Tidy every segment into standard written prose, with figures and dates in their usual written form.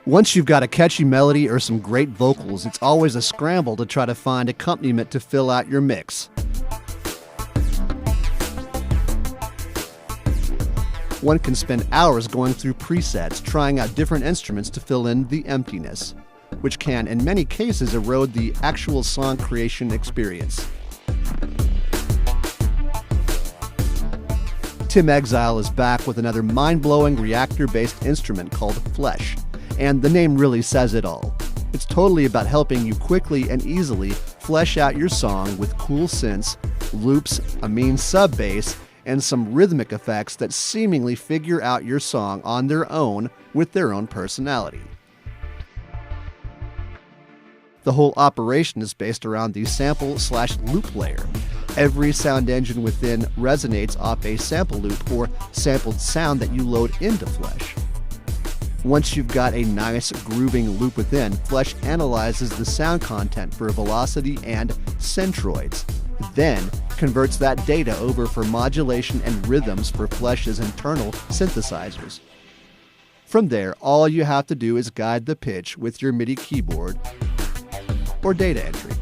Once you've got a catchy melody or some great vocals, it's always a scramble to try to find accompaniment to fill out your mix. One can spend hours going through presets, trying out different instruments to fill in the emptiness, which can, in many cases, erode the actual song creation experience. Tim Exile is back with another mind-blowing Reaktor-based instrument called Flesh, and the name really says it all. It's totally about helping you quickly and easily flesh out your song with cool synths, loops, a mean sub-bass, and some rhythmic effects that seemingly figure out your song on their own with their own personality. The whole operation is based around the sample/loop layer. Every sound engine within resonates off a sample loop or sampled sound that you load into Flesh. Once you've got a nice grooving loop within, Flesh analyzes the sound content for velocity and centroids, then converts that data over for modulation and rhythms for Flesh's internal synthesizers. From there, all you have to do is guide the pitch with your MIDI keyboard or data entry.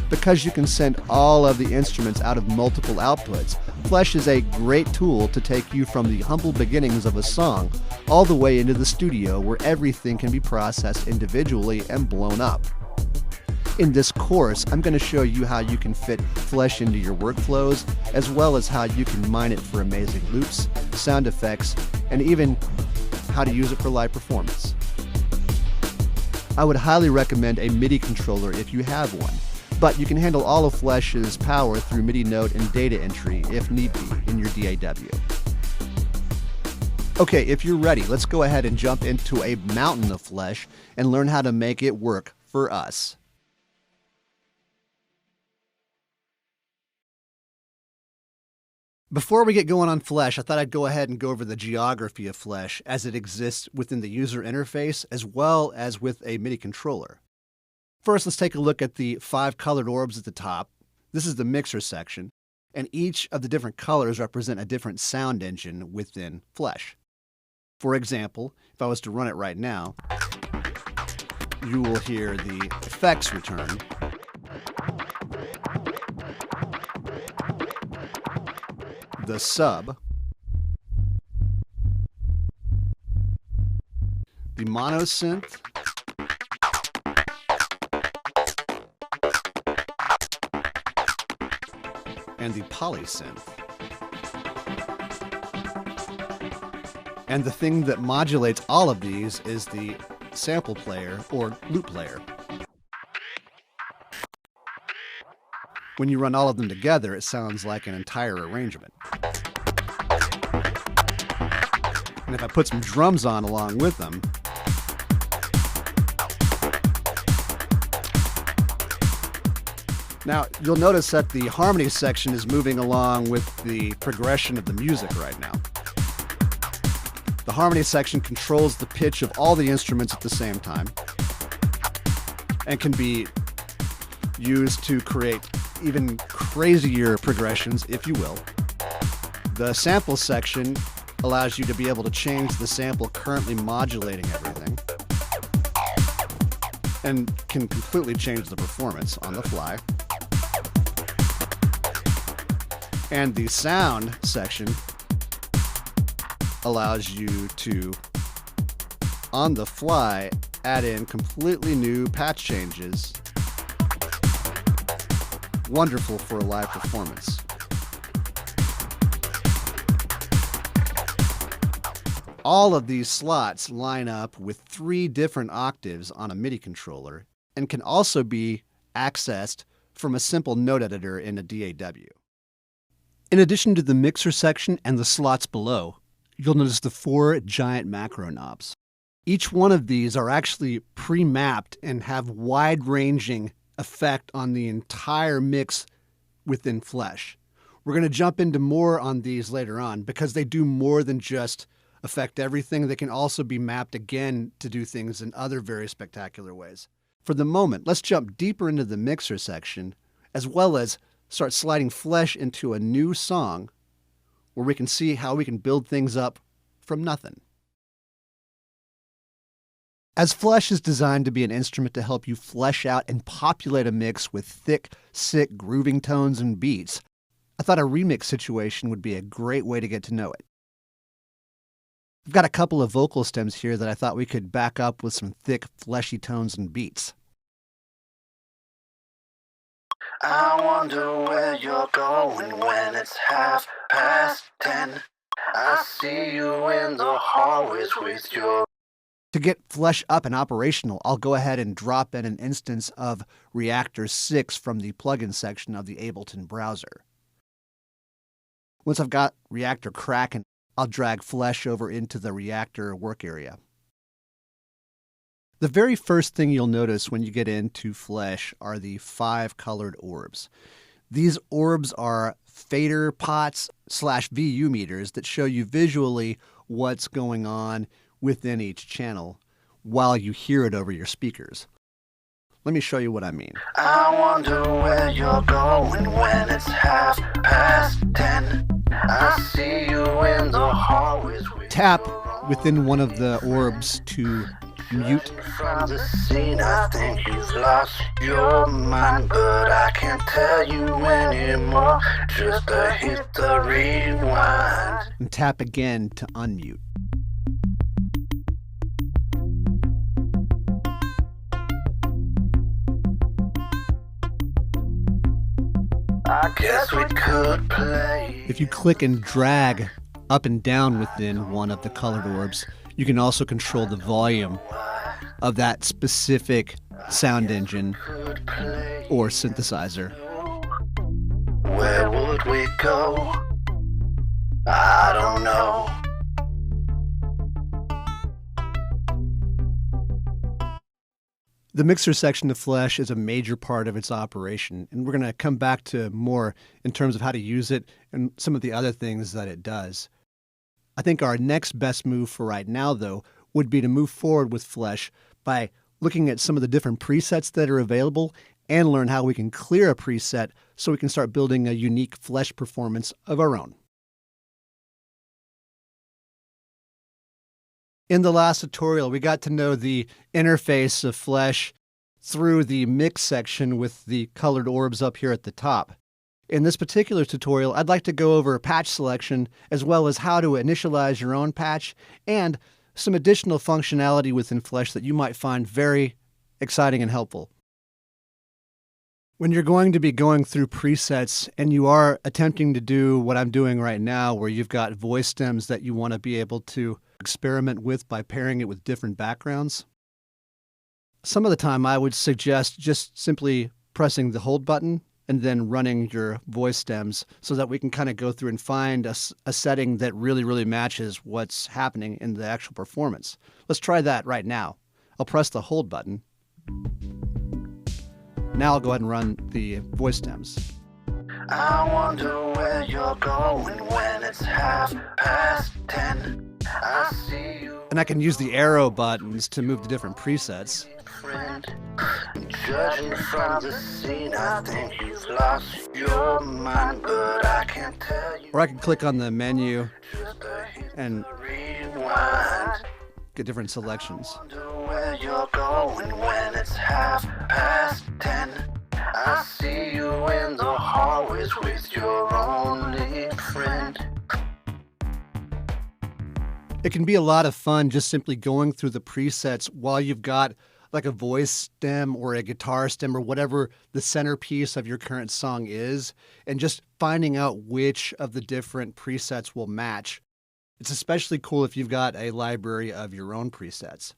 Because you can send all of the instruments out of multiple outputs, Flesh is a great tool to take you from the humble beginnings of a song all the way into the studio where everything can be processed individually and blown up. In this course, I'm going to show you how you can fit Flesh into your workflows, as well as how you can mine it for amazing loops, sound effects, and even how to use it for live performance. I would highly recommend a MIDI controller if you have one, but you can handle all of Flesh's power through MIDI note and data entry if need be in your DAW. Okay, if you're ready, let's go ahead and jump into a mountain of Flesh and learn how to make it work for us. Before we get going on Flesh, I thought I'd go ahead and go over the geography of Flesh as it exists within the user interface as well as with a MIDI controller. First, let's take a look at the 5 colored orbs at the top. This is the mixer section, and each of the different colors represent a different sound engine within Flesh. For example, if I was to run it right now, you will hear the effects return. The sub, the mono synth, and the polysynth. And the thing that modulates all of these is the sample player or loop layer. When you run all of them together, it sounds like an entire arrangement. And if I put some drums on along with them, now you'll notice that the harmony section is moving along with the progression of the music right now. The harmony section controls the pitch of all the instruments at the same time and can be used to create even crazier progressions, if you will. The sample section allows you to be able to change the sample currently modulating everything and can completely change the performance on the fly. And the sound section allows you to, on the fly, add in completely new patch changes. Wonderful for a live performance. All of these slots line up with 3 different octaves on a MIDI controller and can also be accessed from a simple note editor in a DAW. In addition to the mixer section and the slots below, you'll notice the 4 giant macro knobs. Each one of these are actually pre-mapped and have wide-ranging effect on the entire mix within Flesh. We're going to jump into more on these later on because they do more than just affect everything. They can also be mapped again to do things in other very spectacular ways. For the moment, let's jump deeper into the mixer section as well as start sliding Flesh into a new song where we can see how we can build things up from nothing. As Flesh is designed to be an instrument to help you flesh out and populate a mix with thick, sick, grooving tones and beats, I thought a remix situation would be a great way to get to know it. I've got a couple of vocal stems here that I thought we could back up with some thick, fleshy tones and beats. I wonder where you're going when it's 10:30. I see you in the hallways with your... To get Flesh up and operational, I'll go ahead and drop in an instance of Reaktor 6 from the plugin section of the Ableton browser. Once I've got Reaktor cracking, I'll drag Flesh over into the Reaktor work area. The very first thing you'll notice when you get into Flesh are the 5 colored orbs. These orbs are fader pots / VU meters that show you visually what's going on within each channel while you hear it over your speakers. Let me show you what I mean. I wonder where you're going when it's 10:30. I see you in the hallways with... Tap within one of the orbs to mute. From the scene, I think you've lost your mind, but I can't tell you anymore. Just hit the rewind. And tap again to unmute. I guess we could play. If you click and drag up and down within one of the colored orbs, you can also control the volume of that specific sound engine or synthesizer. Where would we go? I don't know. The mixer section of Flesh is a major part of its operation, and we're going to come back to more in terms of how to use it and some of the other things that it does. I think our next best move for right now, though, would be to move forward with Flesh by looking at some of the different presets that are available and learn how we can clear a preset so we can start building a unique Flesh performance of our own. In the last tutorial, we got to know the interface of Flesh through the mix section with the colored orbs up here at the top. In this particular tutorial, I'd like to go over patch selection as well as how to initialize your own patch and some additional functionality within Flesh that you might find very exciting and helpful. When you're going to be going through presets and you are attempting to do what I'm doing right now, where you've got voice stems that you want to be able to experiment with by pairing it with different backgrounds, some of the time I would suggest just simply pressing the hold button and then running your voice stems so that we can kind of go through and find a setting that really matches what's happening in the actual performance. Let's try that right now. I'll press the hold button. Now I'll go ahead and run the voice stems. I wonder where you're going when it's 10:30. I see you. And I can use the arrow buttons to move the different presets. Friend, judging from the scene, I think you've lost your mind, but I can't tell you. Or I can click on the menu and rewind. Get different selections. I wonder where you're going when it's 10:30. I see you in the hallways with your only friend. It can be a lot of fun just simply going through the presets while you've got like a voice stem or a guitar stem or whatever the centerpiece of your current song is, and just finding out which of the different presets will match. It's especially cool if you've got a library of your own presets.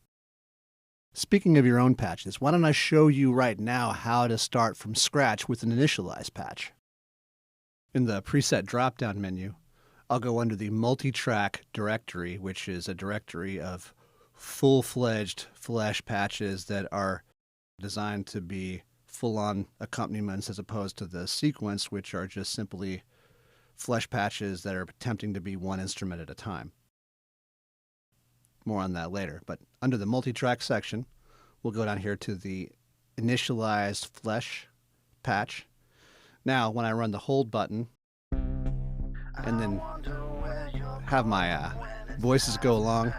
Speaking of your own patches, why don't I show you right now how to start from scratch with an initialize patch. In the preset drop-down menu, I'll go under the multi-track directory, which is a directory of full-fledged Flesh patches that are designed to be full-on accompaniments as opposed to the sequence, which are just simply Flesh patches that are attempting to be one instrument at a time. More on that later, but under the multi-track section, we'll go down here to the initialized Flesh patch. Now, when I run the hold button and then have my voices go along,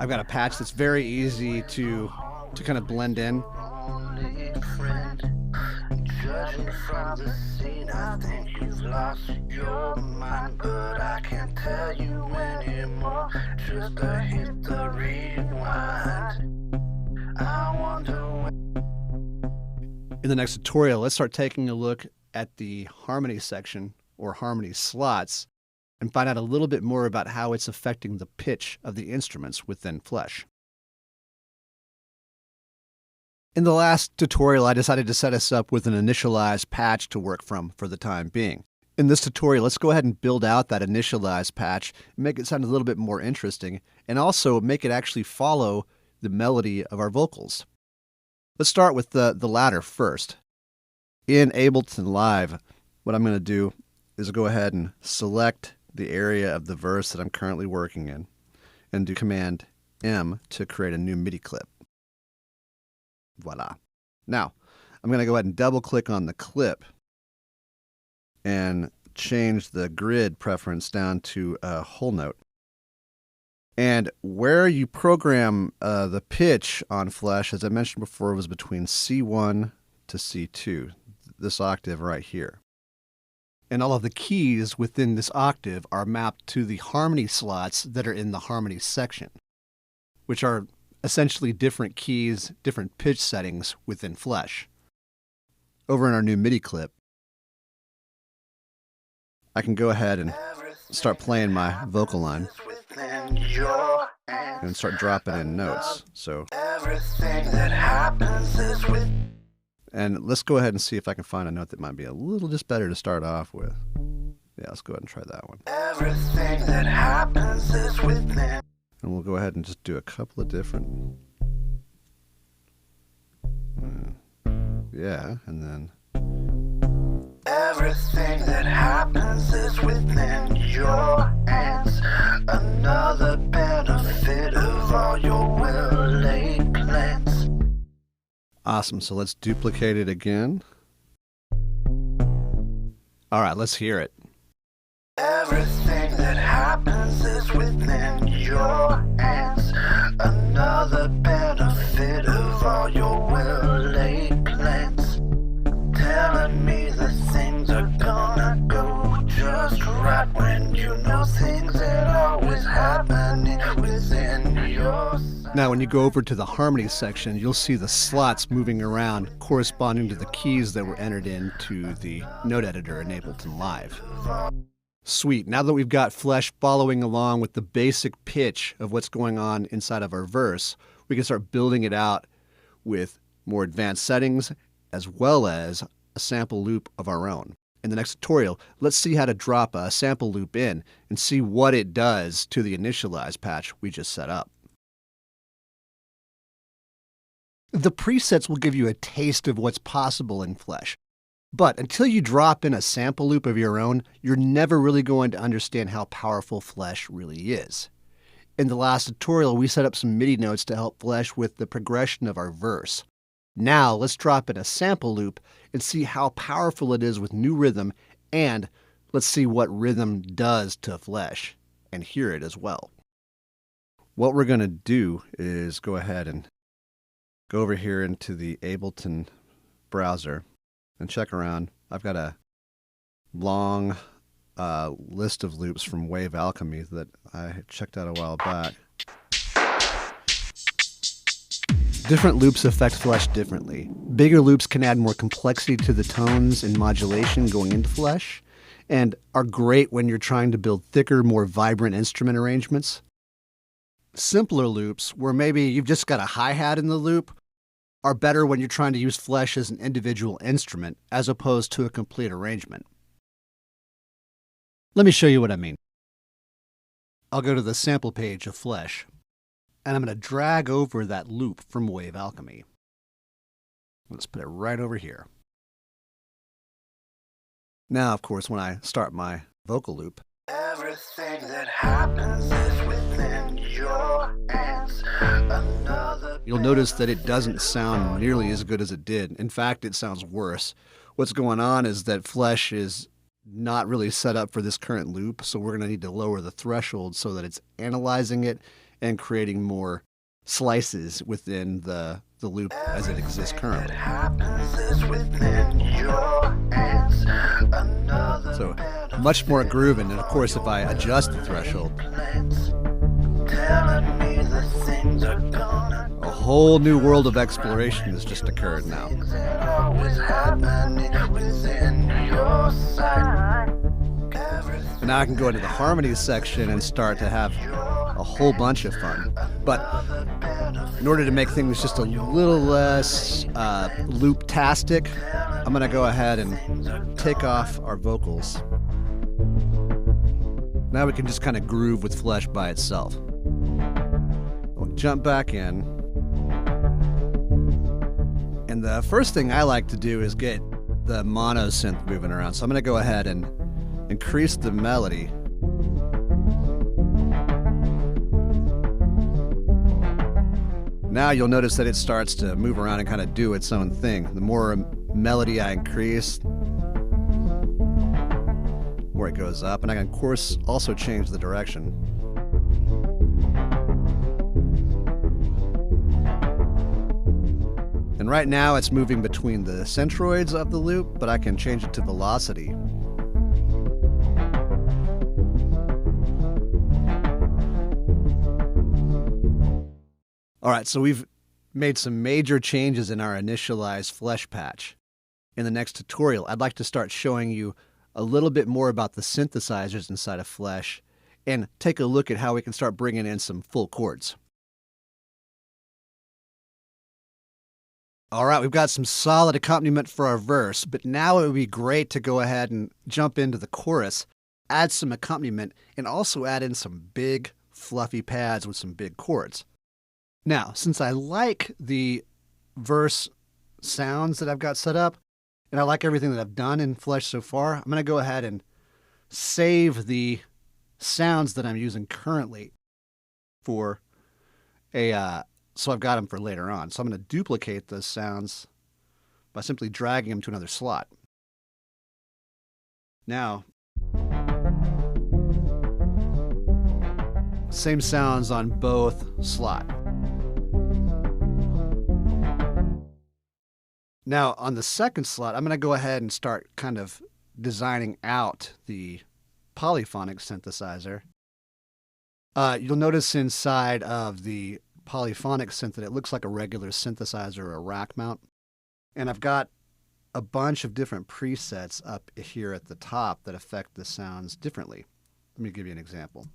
I've got a patch that's very easy to kind of blend in. Only friend. Judging from the scene, I think you've lost your mind, but I can't tell you anymore. Just hit the rewind. I wonder In the next tutorial, let's start taking a look at the harmony section or harmony slots and find out a little bit more about how it's affecting the pitch of the instruments within Flesh. In the last tutorial, I decided to set us up with an initialized patch to work from for the time being. In this tutorial, let's go ahead and build out that initialized patch and make it sound a little bit more interesting, and also make it actually follow the melody of our vocals. Let's start with the latter first. In Ableton Live, what I'm going to do is go ahead and select the area of the verse that I'm currently working in and do Command M to create a new MIDI clip. Voila. Now, I'm going to go ahead and double click on the clip and change the grid preference down to a whole note. And where you program the pitch on Flesh, as I mentioned before, was between C1 to C2, this octave right here. And all of the keys within this octave are mapped to the harmony slots that are in the harmony section, which are essentially different keys, different pitch settings within Flesh. Over in our new MIDI clip, I can go ahead and start playing my vocal line and start dropping in notes. So, and let's go ahead and see if I can find a note that might be a little just better to start off with. Yeah, let's go ahead and try that one. everything that happens is within. And we'll go ahead and just do a couple of different. Yeah, and then. Everything that happens is within your hands. Another benefit of all your well-laid plans. Awesome, so let's duplicate it again. All right, let's hear it. Everything that happens is within your hands. Another benefit of all your well-laid plans. Telling me that things are gonna go just right when you know things are always happening within your sight. Now, when you go over to the harmony section, you'll see the slots moving around corresponding to the keys that were entered into the note editor in Ableton Live. Sweet. Now that we've got Flesh following along with the basic pitch of what's going on inside of our verse, we can start building it out with more advanced settings as well as a sample loop of our own. In the next tutorial, let's see how to drop a sample loop in and see what it does to the initialized patch we just set up. The presets will give you a taste of what's possible in Flesh. But until you drop in a sample loop of your own, you're never really going to understand how powerful Flesh really is. In the last tutorial, we set up some MIDI notes to help Flesh with the progression of our verse. Now, let's drop in a sample loop and see how powerful it is with new rhythm, and let's see what rhythm does to Flesh and hear it as well. What we're going to do is go ahead and go over here into the Ableton browser and check around. I've got a long list of loops from Wave Alchemy that I checked out a while back. Different loops affect Flesh differently. Bigger loops can add more complexity to the tones and modulation going into Flesh, and are great when you're trying to build thicker, more vibrant instrument arrangements. Simpler loops, where maybe you've just got a hi-hat in the loop, are better when you're trying to use Flesh as an individual instrument as opposed to a complete arrangement. Let me show you what I mean. I'll go to the sample page of Flesh, and I'm going to drag over that loop from Wave Alchemy. Let's put it right over here. Now, of course, when I start my vocal loop, Everything that happens is within your hands. You'll notice that it doesn't sound nearly as good as it did. In fact, it sounds worse. What's going on is that Flesh is not really set up for this current loop, so we're going to need to lower the threshold so that it's analyzing it and creating more slices within the loop as it exists currently. So much more grooving, and of course if I adjust the threshold, a whole new world of exploration has just occurred now. And now I can go into the harmonies section and start to have a whole bunch of fun. But in order to make things just a little less loop-tastic, I'm going to go ahead and take off our vocals. Now we can just kind of groove with Flesh by itself. We'll jump back in. And the first thing I like to do is get the mono synth moving around. So I'm going to go ahead and increase the melody. Now you'll notice that it starts to move around and kind of do its own thing. The more melody I increase, the more it goes up. And I can, of course, also change the direction. And right now it's moving between the centroids of the loop, but I can change it to velocity. All right, so we've made some major changes in our initialized Flesh patch. In the next tutorial, I'd like to start showing you a little bit more about the synthesizers inside of Flesh and take a look at how we can start bringing in some full chords. All right, we've got some solid accompaniment for our verse, but now it would be great to go ahead and jump into the chorus, add some accompaniment, and also add in some big, fluffy pads with some big chords. Now, since I like the verse sounds that I've got set up, and I like everything that I've done in Flesh so far, I'm going to go ahead and save the sounds that I'm using currently for so I've got them for later on. So I'm going to duplicate those sounds by simply dragging them to another slot. Now, same sounds on both slots. Now, on the second slot, I'm going to go ahead and start kind of designing out the polyphonic synthesizer. You'll notice inside of the polyphonic synth that it looks like a regular synthesizer or a rack mount. And I've got a bunch of different presets up here at the top that affect the sounds differently. Let me give you an example.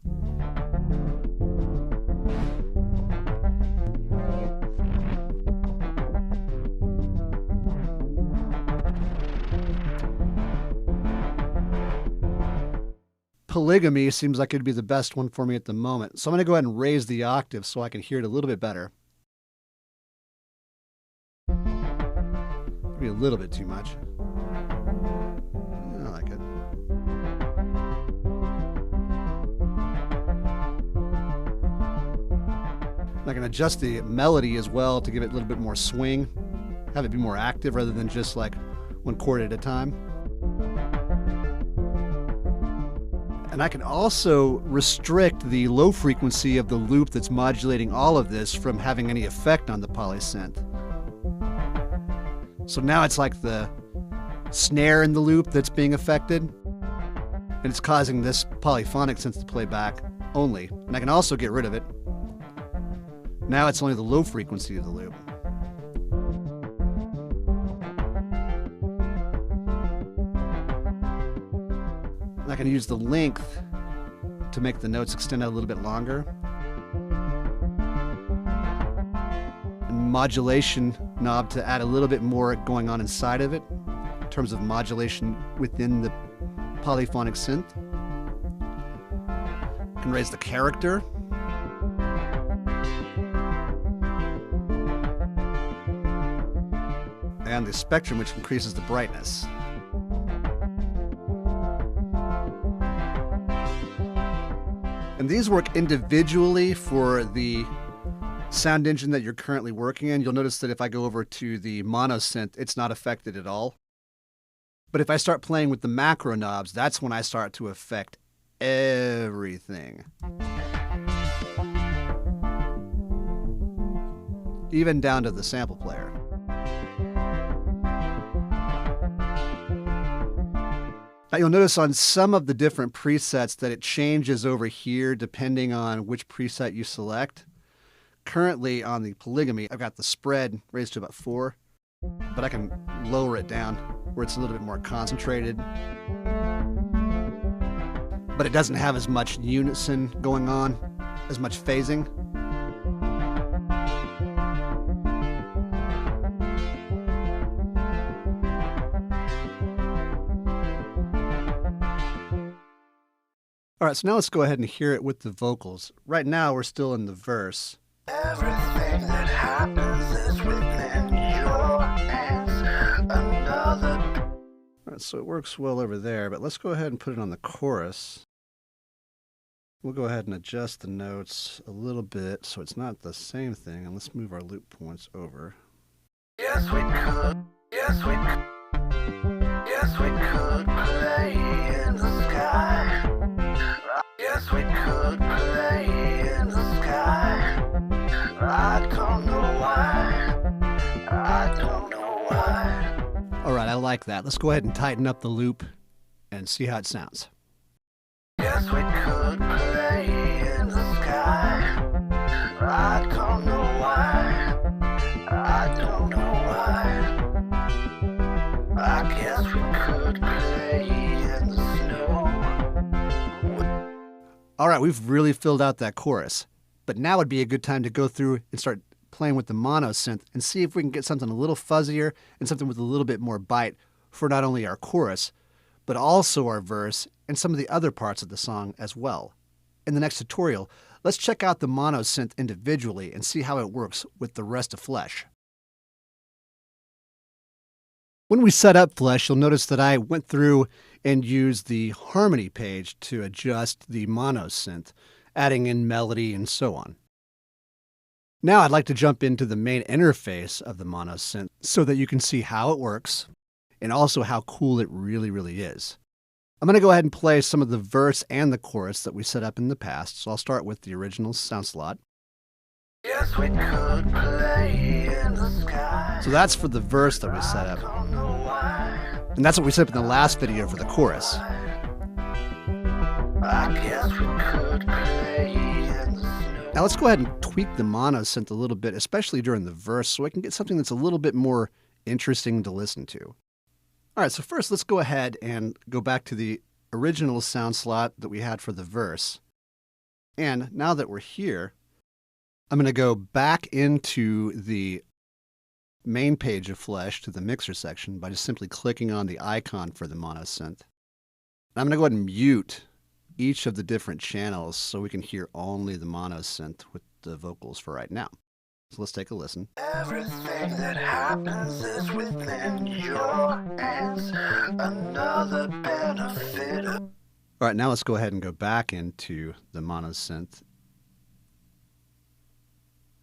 Polygamy seems like it'd be the best one for me at the moment. So I'm going to go ahead and raise the octave so I can hear it a little bit better. Maybe a little bit too much. I like it. I can adjust the melody as well to give it a little bit more swing, have it be more active rather than just like one chord at a time. And I can also restrict the low frequency of the loop that's modulating all of this from having any effect on the polysynth. So now it's like the snare in the loop that's being affected, and it's causing this polyphonic synth to play back only. And I can also get rid of it. Now it's only the low frequency of the loop. And I can use the length to make the notes extend out a little bit longer. And modulation knob to add a little bit more going on inside of it in terms of modulation within the polyphonic synth. I can raise the character. And the spectrum, which increases the brightness. And these work individually for the sound engine that you're currently working in. You'll notice that if I go over to the mono synth, it's not affected at all. But if I start playing with the macro knobs, that's when I start to affect everything. even down to the sample player. Now you'll notice on some of the different presets that it changes over here depending on which preset you select. Currently on the polygamy, I've got the spread raised to about 4, but I can lower it down where it's a little bit more concentrated. But it doesn't have as much unison going on, as much phasing. All right, so now let's go ahead and hear it with the vocals. Right now, we're still in the verse. Everything that happens is within your hands. Another. All right, so it works well over there, but let's go ahead and put it on the chorus. We'll go ahead and adjust the notes a little bit so it's not the same thing, and let's move our loop points over. Yes, we could. Yes, we could. Yes, we could play in the sky. Yes, we could play in the sky. I don't know why. I don't know why. All right, I like that. Let's go ahead and tighten up the loop and see how it sounds. Yes, we could play in the sky. I don't know why. I don't know why. I guess we could play in the snow. All right, we've really filled out that chorus, but now would be a good time to go through and start playing with the mono synth and see if we can get something a little fuzzier and something with a little bit more bite for not only our chorus, but also our verse and some of the other parts of the song as well. In the next tutorial, let's check out the mono synth individually and see how it works with the rest of Flesh. When we set up Flesh, you'll notice that I went through and used the harmony page to adjust the mono synth, adding in melody and so on. Now I'd like to jump into the main interface of the mono synth so that you can see how it works and also how cool it really is. I'm going to go ahead and play some of the verse and the chorus that we set up in the past, so I'll start with the original sound slot. Yes, we could play in the sky. So that's for the verse that we set up. Don't know why. And that's what we set up in the last video for the chorus. I guess we could play in the snow. Now let's go ahead and tweak the mono synth a little bit, especially during the verse, so I can get something that's a little bit more interesting to listen to. All right, so first let's go ahead and go back to the original sound slot that we had for the verse. And now that we're here, I'm going to go back into the main page of Flesh to the mixer section by just simply clicking on the icon for the mono synth. And I'm going to go ahead and mute each of the different channels so we can hear only the mono synth with the vocals for right now. So let's take a listen. Everything that happens is within your hands. Another benefit. All right, now let's go ahead and go back into the mono synth.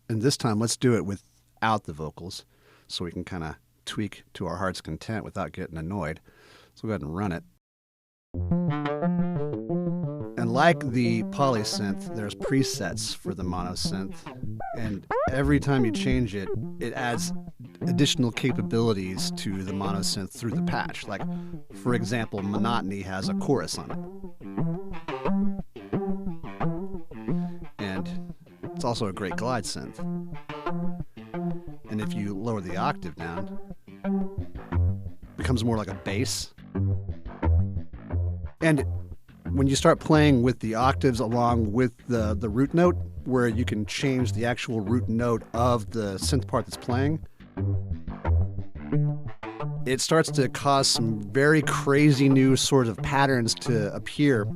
And this time, let's do it without the vocals so we can kind of tweak to our heart's content without getting annoyed. So we'll go ahead and run it. And like the polysynth, there's presets for the mono synth. And every time you change it, it adds additional capabilities to the mono synth through the patch. Like, for example, monotony has a chorus on it. And it's also a great glide synth. And if you lower the octave down, it becomes more like a bass. And when you start playing with the octaves along with the root note, where you can change the actual root note of the synth part that's playing, it starts to cause some very crazy new sort of patterns to appear.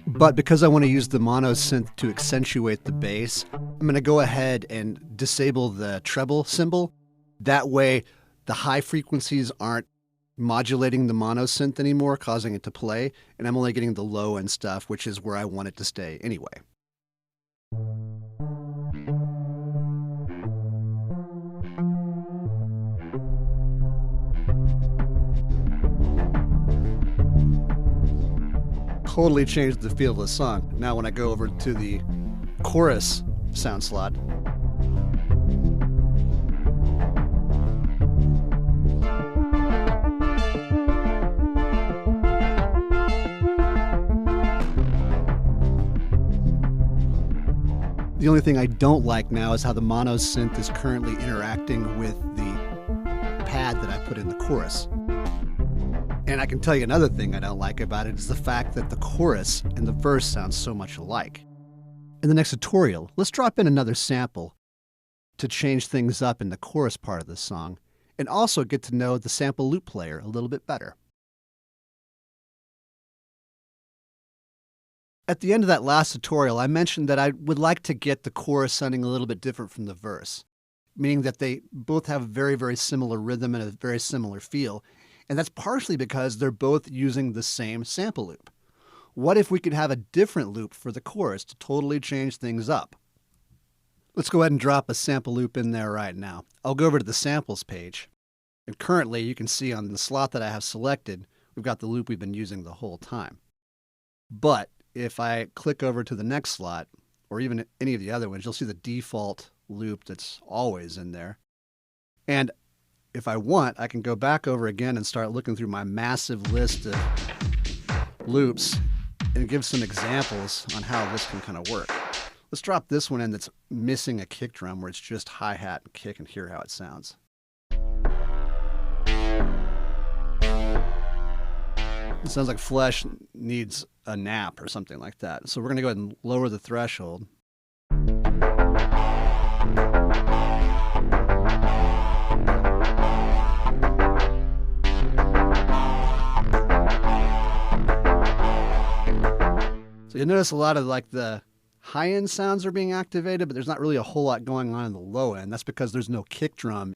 But because I want to use the mono synth to accentuate the bass, I'm going to go ahead and disable the treble symbol. That way, the high frequencies aren't modulating the mono synth anymore, causing it to play, and I'm only getting the low end stuff, which is where I want it to stay anyway. Totally changed the feel of the song. Now when I go over to the chorus sound slot. The only thing I don't like now is how the mono synth is currently interacting with the pad that I put in the chorus. And I can tell you another thing I don't like about it is the fact that the chorus and the verse sound so much alike. In the next tutorial, let's drop in another sample to change things up in the chorus part of the song, and also get to know the sample loop player a little bit better. At the end of that last tutorial, I mentioned that I would like to get the chorus sounding a little bit different from the verse, meaning that they both have a very, very similar rhythm and a very similar feel, and that's partially because they're both using the same sample loop. What if we could have a different loop for the chorus to totally change things up? Let's go ahead and drop a sample loop in there right now. I'll go over to the samples page, and currently you can see on the slot that I have selected, we've got the loop we've been using the whole time. But if I click over to the next slot, or even any of the other ones, you'll see the default loop that's always in there. And if I want, I can go back over again and start looking through my massive list of loops and give some examples on how this can kind of work. Let's drop this one in that's missing a kick drum, where it's just hi-hat and kick, and hear how it sounds. It sounds like Flesh needs a nap or something like that. So we're going to go ahead and lower the threshold. So you'll notice a lot of like the high-end sounds are being activated, but there's not really a whole lot going on in the low end. That's because there's no kick drum.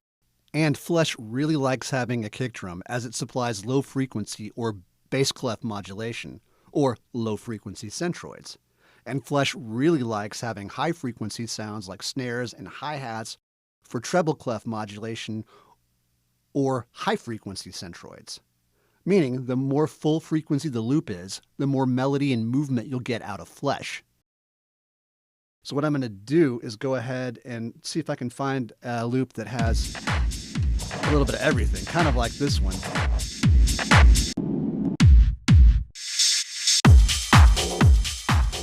And Flesh really likes having a kick drum, as it supplies low frequency or bass clef modulation, or low-frequency centroids. And Flesh really likes having high-frequency sounds like snares and hi-hats for treble clef modulation or high-frequency centroids. Meaning, the more full frequency the loop is, the more melody and movement you'll get out of Flesh. So what I'm going to do is go ahead and see if I can find a loop that has a little bit of everything, kind of like this one.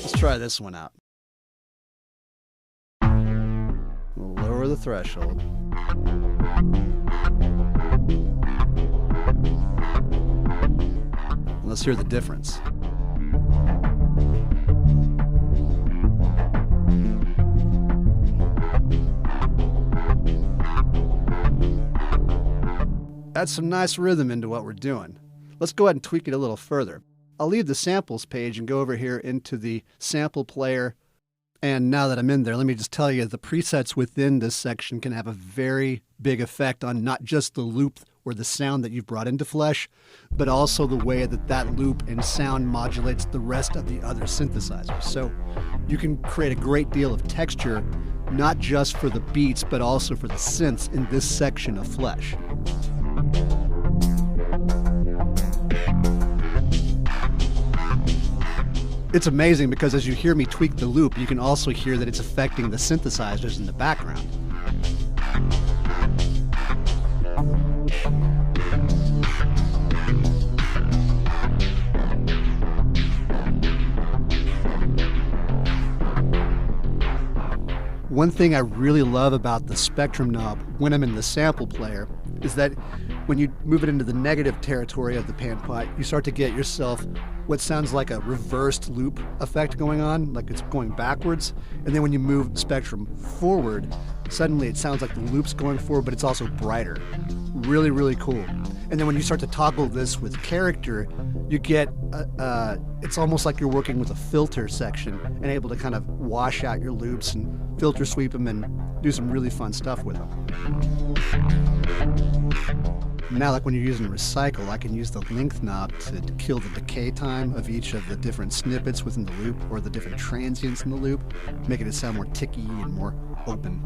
Let's try this one out. We'll lower the threshold. Let's hear the difference. Add some nice rhythm into what we're doing. Let's go ahead and tweak it a little further. I'll leave the samples page and go over here into the sample player. And now that I'm in there, let me just tell you, the presets within this section can have a very big effect on not just the loop or the sound that you've brought into Flesh, but also the way that that loop and sound modulates the rest of the other synthesizers. So you can create a great deal of texture, not just for the beats, but also for the synths in this section of Flesh. It's amazing because as you hear me tweak the loop, you can also hear that it's affecting the synthesizers in the background. One thing I really love about the spectrum knob when I'm in the sample player is that when you move it into the negative territory of the panpipe, you start to get yourself what sounds like a reversed loop effect going on, like it's going backwards. And then when you move the spectrum forward, suddenly it sounds like the loop's going forward, but it's also brighter. Really, really cool. And then when you start to toggle this with character, you get, it's almost like you're working with a filter section and able to kind of wash out your loops and filter sweep them and do some really fun stuff with them. Now, like when you're using Recycle, I can use the length knob to kill the decay time of each of the different snippets within the loop or the different transients in the loop, making it sound more ticky and more open.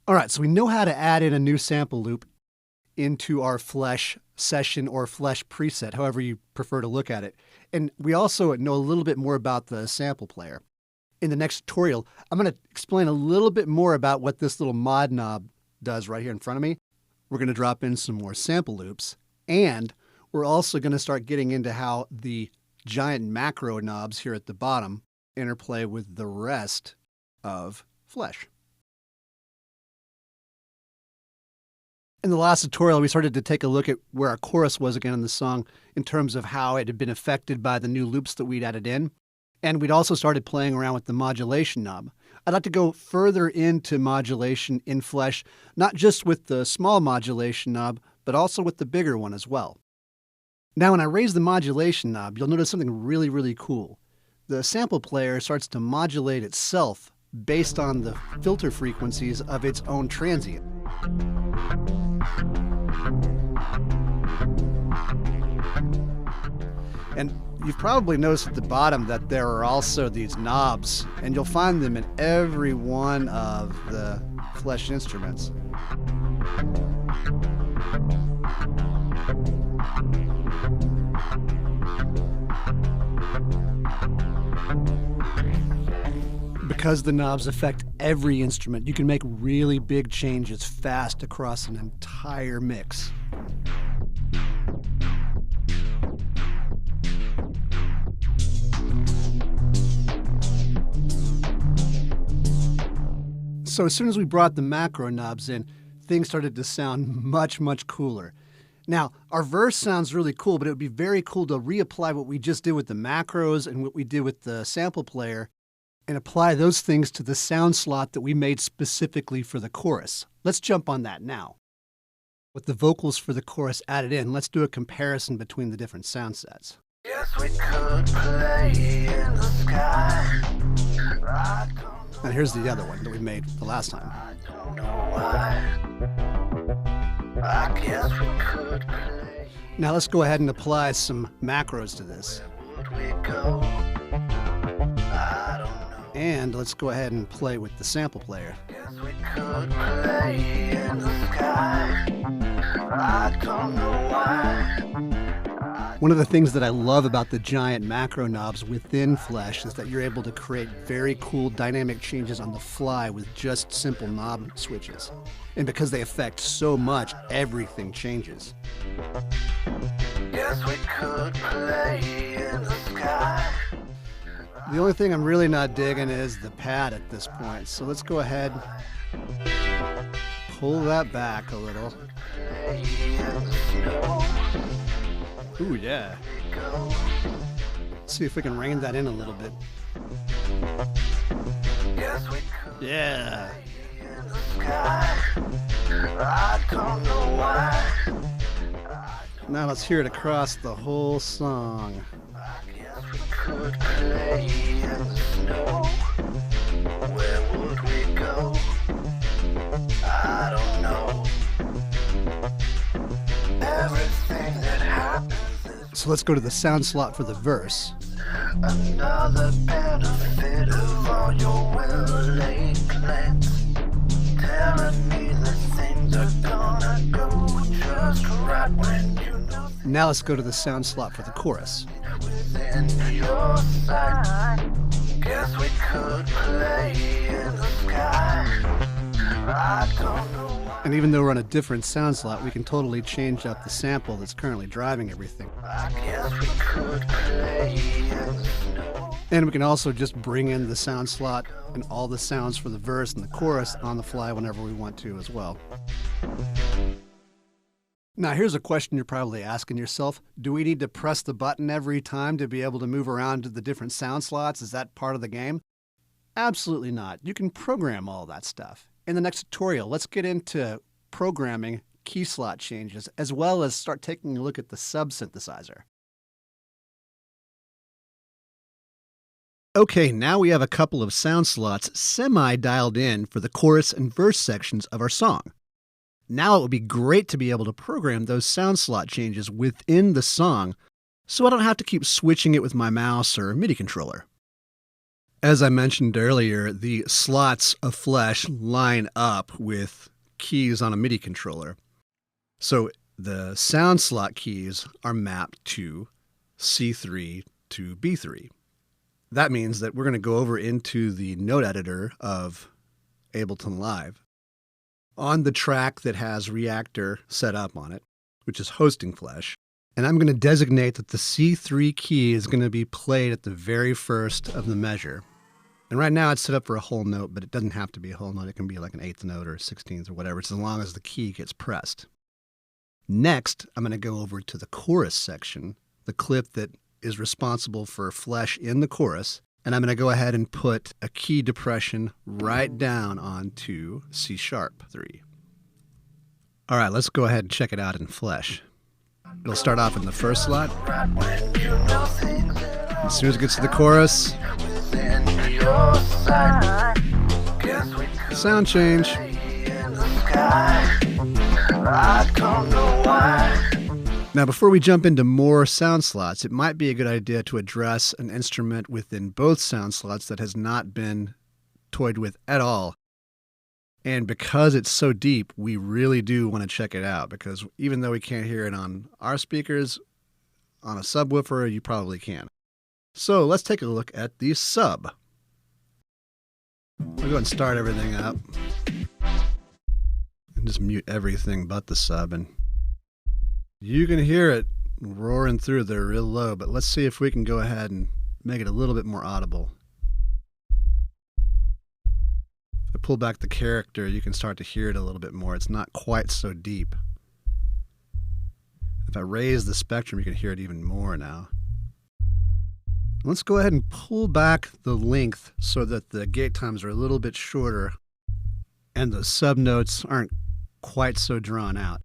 All right, so we know how to add in a new sample loop into our Flesh session or Flesh preset, however you prefer to look at it. And we also know a little bit more about the sample player. In the next tutorial, I'm going to explain a little bit more about what this little mod knob does right here in front of me. We're going to drop in some more sample loops, and we're also going to start getting into how the giant macro knobs here at the bottom interplay with the rest of Flesh. In the last tutorial, we started to take a look at where our chorus was again in the song in terms of how it had been affected by the new loops that we'd added in. And we'd also started playing around with the modulation knob. I'd like to go further into modulation in Flesh, not just with the small modulation knob, but also with the bigger one as well. Now, when I raise the modulation knob, you'll notice something really, really cool. The sample player starts to modulate itself based on the filter frequencies of its own transient. And you've probably noticed at the bottom that there are also these knobs, and you'll find them in every one of the Flesh instruments. Because the knobs affect every instrument, you can make really big changes fast across an entire mix. So as soon as we brought the macro knobs in, things started to sound much, much cooler. Now, our verse sounds really cool, but it would be very cool to reapply what we just did with the macros and what we did with the sample player and apply those things to the sound slot that we made specifically for the chorus. Let's jump on that now. With the vocals for the chorus added in, let's do a comparison between the different sound sets. Yes, we could play in the sky. And here's the other one that we made the last time. I don't know why. I guess we could play. Now let's go ahead and apply some macros to this. Would we go? I don't know. And let's go ahead and play with the sample player. Guess we could play in the sky. I don't know why. One of the things that I love about the giant macro knobs within Flesh is that you're able to create very cool dynamic changes on the fly with just simple knob switches. And because they affect so much, everything changes. Guess we could play in the sky. The only thing I'm really not digging is the pad at this point. So let's go ahead, pull that back a little. Play in the snow. Ooh, yeah. Let's see if we can rein that in a little bit. Guess we could Yeah. in the sky. I don't know why. Now let's hear it across the whole song. I guess we could play in the snow. Where would we go? I don't know. Everything that happens is So let's go to the sound slot for the verse. another benefit of all your well-laid plans. Telling me that things are gonna go just right when you know Now let's go to the sound slot for the chorus. within your sight. Guess we could play in the sky. I don't know why. And even though we're on a different sound slot, we can totally change up the sample that's currently driving everything. I guess we could play in the snow. And we can also just bring in the sound slot and all the sounds for the verse and the chorus on the fly whenever we want to as well. Now here's a question you're probably asking yourself. Do we need to press the button every time to be able to move around to the different sound slots? Is that part of the game? Absolutely not. You can program all that stuff. In the next tutorial, let's get into programming key slot changes, as well as start taking a look at the sub-synthesizer. Okay, now we have a couple of sound slots semi-dialed in for the chorus and verse sections of our song. Now it would be great to be able to program those sound slot changes within the song so I don't have to keep switching it with my mouse or MIDI controller. As I mentioned earlier, the slots of Flesh line up with keys on a MIDI controller. So the sound slot keys are mapped to C3 to B3. That means that we're going to go over into the note editor of Ableton Live. On the track that has Reaktor set up on it, which is hosting Flesh, and I'm going to designate that the C3 key is going to be played at the very first of the measure. And right now it's set up for a whole note, but it doesn't have to be a whole note. It can be like an 8th note or a 16th or whatever, as long as the key gets pressed. Next, I'm going to go over to the chorus section, the clip that is responsible for Flesh in the chorus, and I'm going to go ahead and put a key depression right down onto C sharp 3. All right, let's go ahead and check it out in Flesh. It'll start off in the first slot. As soon as it gets to the chorus, sound change. Now, before we jump into more sound slots, it might be a good idea to address an instrument within both sound slots that has not been toyed with at all. And because it's so deep, we really do want to check it out, because even though we can't hear it on our speakers, on a subwoofer, you probably can. So let's take a look at the sub. I'll go ahead and start everything up. And just mute everything but the sub, and you can hear it roaring through there real low, but let's see if we can go ahead and make it a little bit more audible. If I pull back the character, you can start to hear it a little bit more. It's not quite so deep. If I raise the spectrum, you can hear it even more now. Let's go ahead and pull back the length so that the gate times are a little bit shorter and the subnotes aren't quite so drawn out.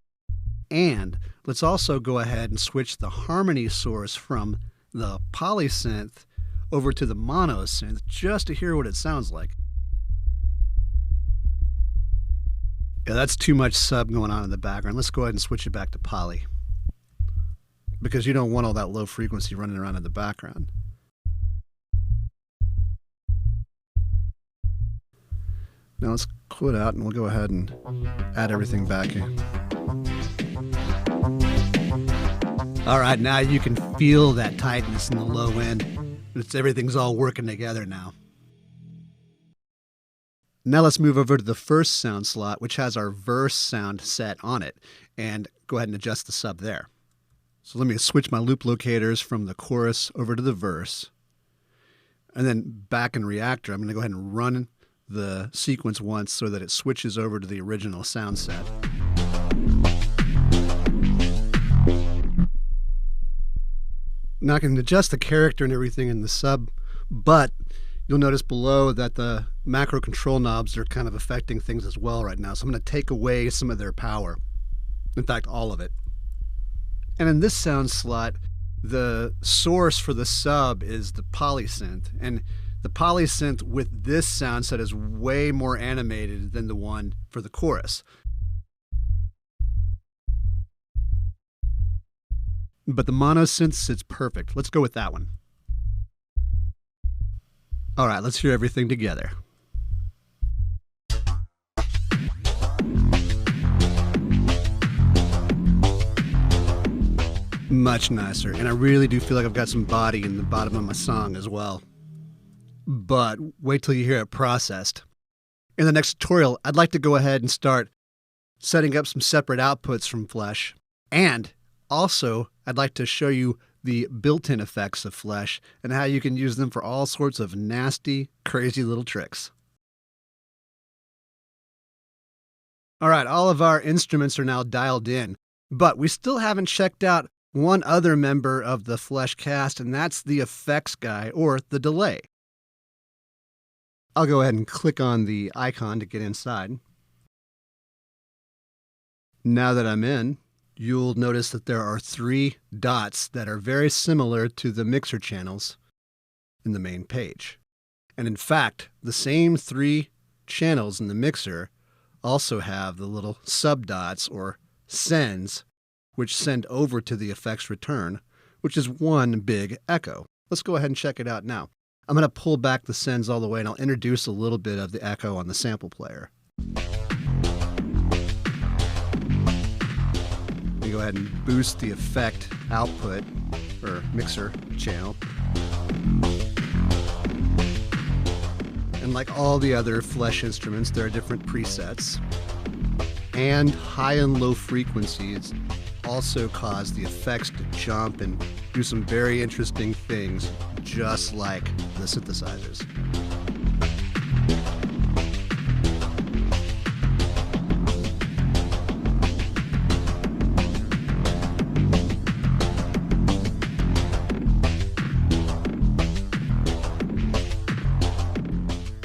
And let's also go ahead and switch the harmony source from the polysynth over to the monosynth just to hear what it sounds like. Yeah, that's too much sub going on in the background. Let's go ahead and switch it back to poly, because you don't want all that low frequency running around in the background. Now let's quit out and we'll go ahead and add everything back in. All right, now you can feel that tightness in the low end. Everything's all working together now. Now let's move over to the first sound slot, which has our verse sound set on it, and go ahead and adjust the sub there. So let me switch my loop locators from the chorus over to the verse. And then back in Reaktor, I'm going to go ahead and run the sequence once so that it switches over to the original sound set. Now I can adjust the character and everything in the sub, but you'll notice below that the macro control knobs are kind of affecting things as well right now. So I'm going to take away some of their power. In fact, all of it. And in this sound slot, the source for the sub is the polysynth. And the polysynth with this sound set is way more animated than the one for the chorus. But the monosynth sits perfect. Let's go with that one. All right, let's hear everything together. Much nicer, and I really do feel like I've got some body in the bottom of my song as well. But wait till you hear it processed. In the next tutorial, I'd like to go ahead and start setting up some separate outputs from Flesh, and also I'd like to show you the built-in effects of Flesh and how you can use them for all sorts of nasty, crazy little tricks. All right, all of our instruments are now dialed in, but we still haven't checked out one other member of the Flesh cast, and that's the effects guy, or the delay. I'll go ahead and click on the icon to get inside. Now that I'm in, you'll notice that there are 3 dots that are very similar to the mixer channels in the main page. And in fact, the same 3 channels in the mixer also have the little subdots or sends, which send over to the effects return, which is one big echo. Let's go ahead and check it out now. I'm going to pull back the sends all the way, and I'll introduce a little bit of the echo on the sample player. ahead and boost the effect output or mixer channel. And like all the other Flesh instruments, there are different presets. And high and low frequencies also cause the effects to jump and do some very interesting things, just like the synthesizers.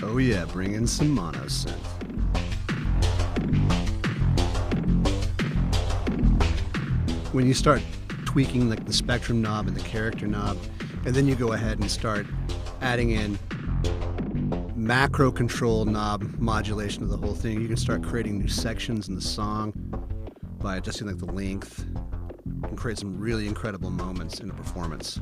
Oh yeah, bring in some mono synth. When you start tweaking like the spectrum knob and the character knob, and then you go ahead and start adding in macro control knob modulation of the whole thing, you can start creating new sections in the song by adjusting like the length and create some really incredible moments in the performance.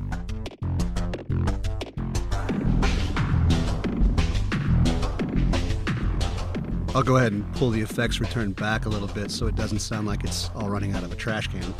I'll go ahead and pull the effects return back a little bit so it doesn't sound like it's all running out of a trash can.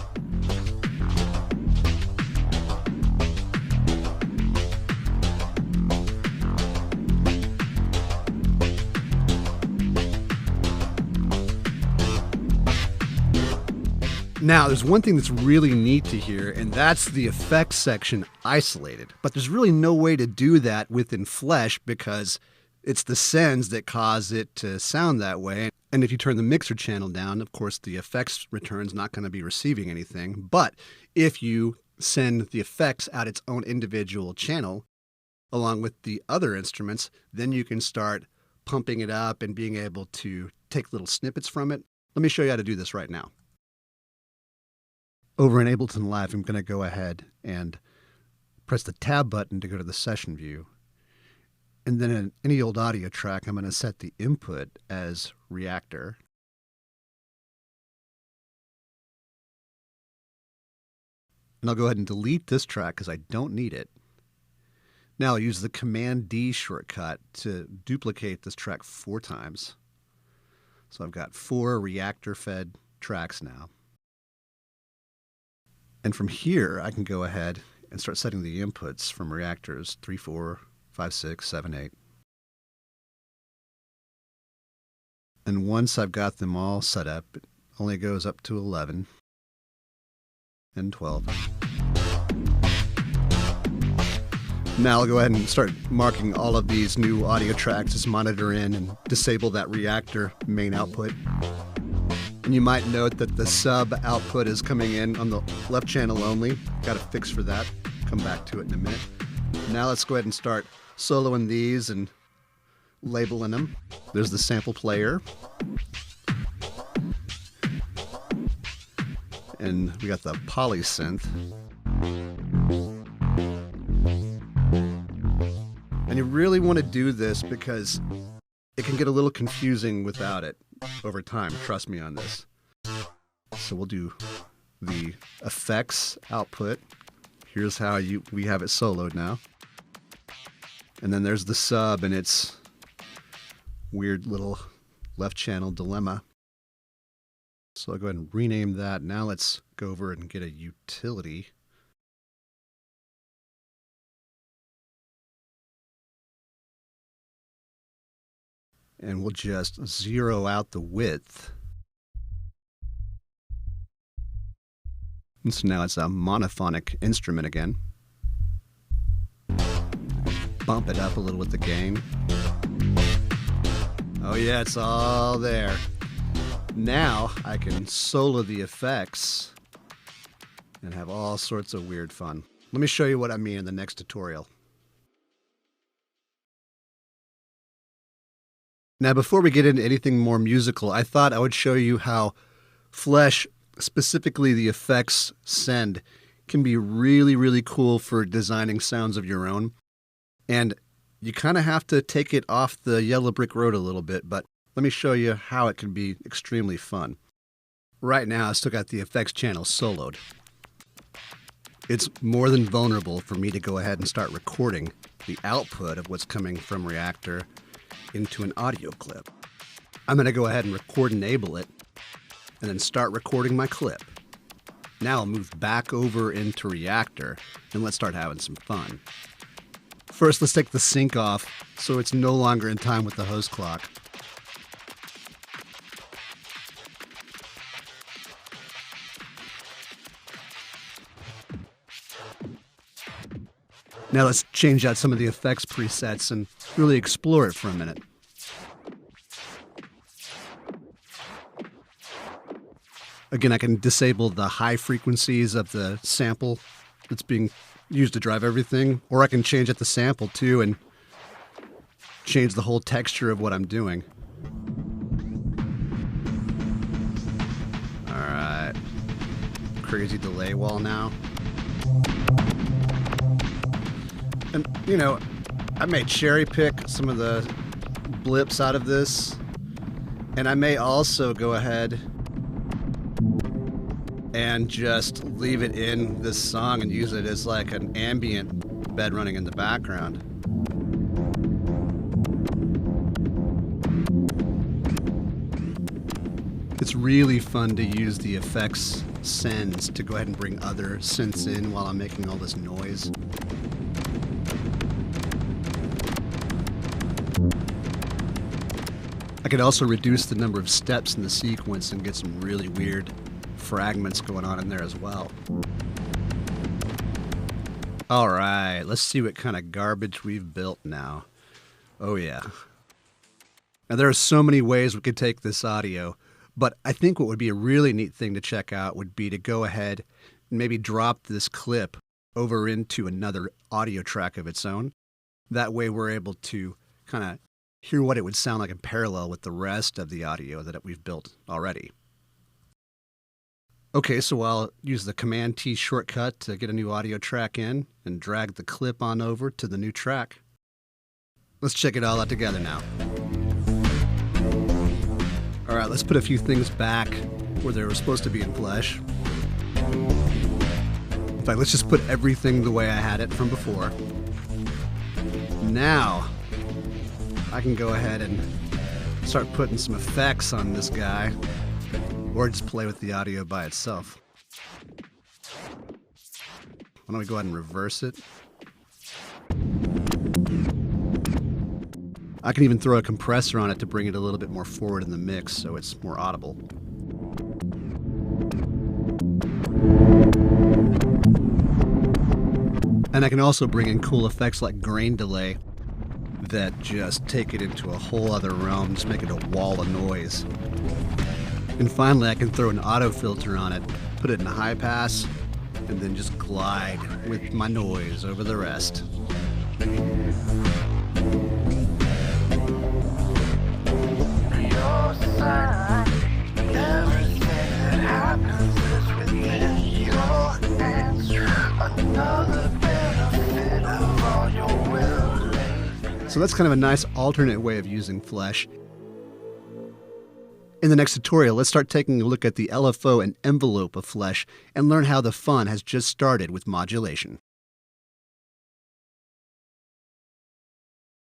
Now, there's one thing that's really neat to hear, and that's the effects section isolated. But there's really no way to do that within Flesh because it's the sends that cause it to sound that way. And if you turn the mixer channel down, of course, the effects return's not going to be receiving anything. But if you send the effects out its own individual channel, along with the other instruments, then you can start pumping it up and being able to take little snippets from it. Let me show you how to do this right now. Over in Ableton Live, I'm going to go ahead and press the tab button to go to the session view. And then in any old audio track, I'm going to set the input as Reaktor. And I'll go ahead and delete this track because I don't need it. Now I'll use the Command D shortcut to duplicate this track 4 times. So I've got 4 Reaktor fed tracks now. And from here, I can go ahead and start setting the inputs from Reaktors 3, 4, 5, 6, 7, 8. And once I've got them all set up, it only goes up to 11 and 12. Now I'll go ahead and start marking all of these new audio tracks as monitor in and disable that Reaktor main output. And you might note that the sub output is coming in on the left channel only. Got a fix for that. Come back to it in a minute. Now let's go ahead and start soloing these and labeling them. There's the sample player. And we got the polysynth. And you really want to do this because it can get a little confusing without it over time. Trust me on this. So we'll do the effects output. Here's how we have it soloed now. And then there's the sub and its weird little left channel dilemma. So I'll go ahead and rename that. Now let's go over and get a utility. And we'll just zero out the width. And so now it's a monophonic instrument again. Bump it up a little with the gain. Oh yeah, it's all there. Now I can solo the effects and have all sorts of weird fun. Let me show you what I mean in the next tutorial. Now, before we get into anything more musical, I thought I would show you how Flesh, specifically the effects send, can be really, really cool for designing sounds of your own. And you kind of have to take it off the yellow brick road a little bit, but let me show you how it can be extremely fun. Right now, I still got the effects channel soloed. It's more than vulnerable for me to go ahead and start recording the output of what's coming from Reaktor into an audio clip. I'm going to go ahead and record enable it and then start recording my clip. Now I'll move back over into Reaktor and let's start having some fun. First, let's take the sync off so it's no longer in time with the host clock. Now let's change out some of the effects presets and really explore it for a minute. Again, I can disable the high frequencies of the sample that's being used to drive everything, or I can change at the sample too and change the whole texture of what I'm doing. All right, crazy delay wall now. And, you know, I may cherry pick some of the blips out of this, and I may also go ahead and just leave it in this song and use it as like an ambient bed running in the background. It's really fun to use the effects sends to go ahead and bring other synths in while I'm making all this noise. I could also reduce the number of steps in the sequence and get some really weird fragments going on in there as well. All right, let's see what kind of garbage we've built now. Oh yeah. Now there are so many ways we could take this audio, but I think what would be a really neat thing to check out would be to go ahead and maybe drop this clip over into another audio track of its own. That way we're able to kind of hear what it would sound like in parallel with the rest of the audio that we've built already. Okay, so I'll use the Command-T shortcut to get a new audio track in and drag the clip on over to the new track. Let's check it all out together now. All right, let's put a few things back where they were supposed to be in Flesh. In fact, let's just put everything the way I had it from before. Now, I can go ahead and start putting some effects on this guy, or just play with the audio by itself. Why don't we go ahead and reverse it? I can even throw a compressor on it to bring it a little bit more forward in the mix so it's more audible. And I can also bring in cool effects like grain delay that just take it into a whole other realm, just make it a wall of noise. And finally, I can throw an auto filter on it, put it in a high pass, and then just glide with my noise over the rest. Your side, everything that happens is within your hands. Another benefit of all your will. So that's kind of a nice alternate way of using Flesh. In the next tutorial, let's start taking a look at the LFO and envelope of Flesh and learn how the fun has just started with modulation.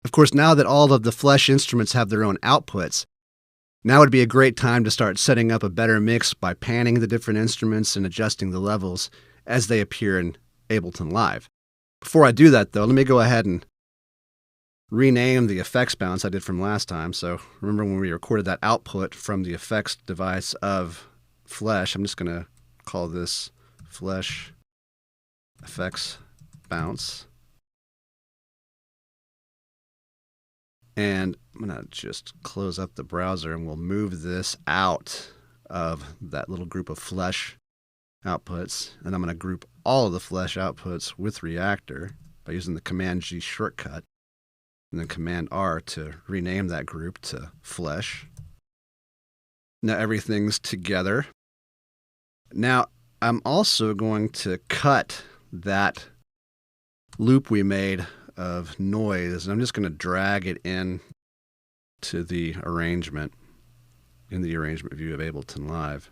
Of course, now that all of the Flesh instruments have their own outputs, now would be a great time to start setting up a better mix by panning the different instruments and adjusting the levels as they appear in Ableton Live. Before I do that, though, let me go ahead and rename the effects bounce I did from last time. So remember when we recorded that output from the effects device of Flesh, I'm just going to call this Flesh effects bounce. And I'm going to just close up the browser and we'll move this out of that little group of Flesh outputs. And I'm going to group all of the Flesh outputs with Reaktor by using the Command-G shortcut. And then Command-R to rename that group to Flesh. Now everything's together. Now I'm also going to cut that loop we made of noise, and I'm just going to drag it in to the arrangement in the arrangement view of Ableton Live.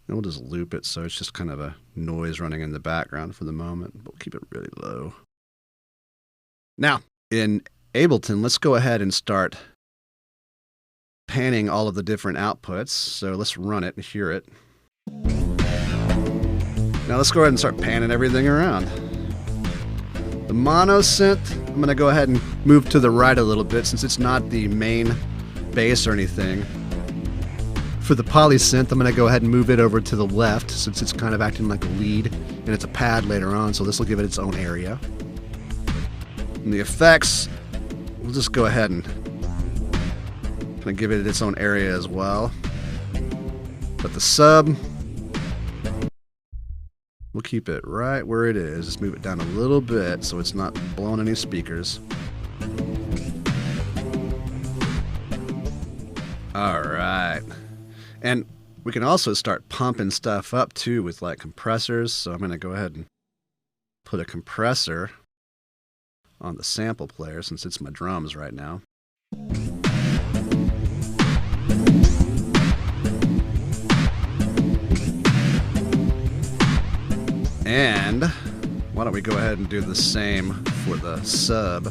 And we'll just loop it so it's just kind of a noise running in the background for the moment. We'll keep it really low. Now, in Ableton, let's go ahead and start panning all of the different outputs. So let's run it and hear it. Now let's go ahead and start panning everything around. The mono synth, I'm going to go ahead and move to the right a little bit since it's not the main bass or anything. For the poly synth, I'm going to go ahead and move it over to the left since it's kind of acting like a lead and it's a pad later on, so this will give it its own area. And the effects, we'll just go ahead and kind of give it its own area as well. But the sub, we'll keep it right where it is. Just move it down a little bit so it's not blowing any speakers. All right. And we can also start pumping stuff up too with like compressors. So I'm going to go ahead and put a compressor on the sample player since it's my drums right now. And why don't we go ahead and do the same for the sub.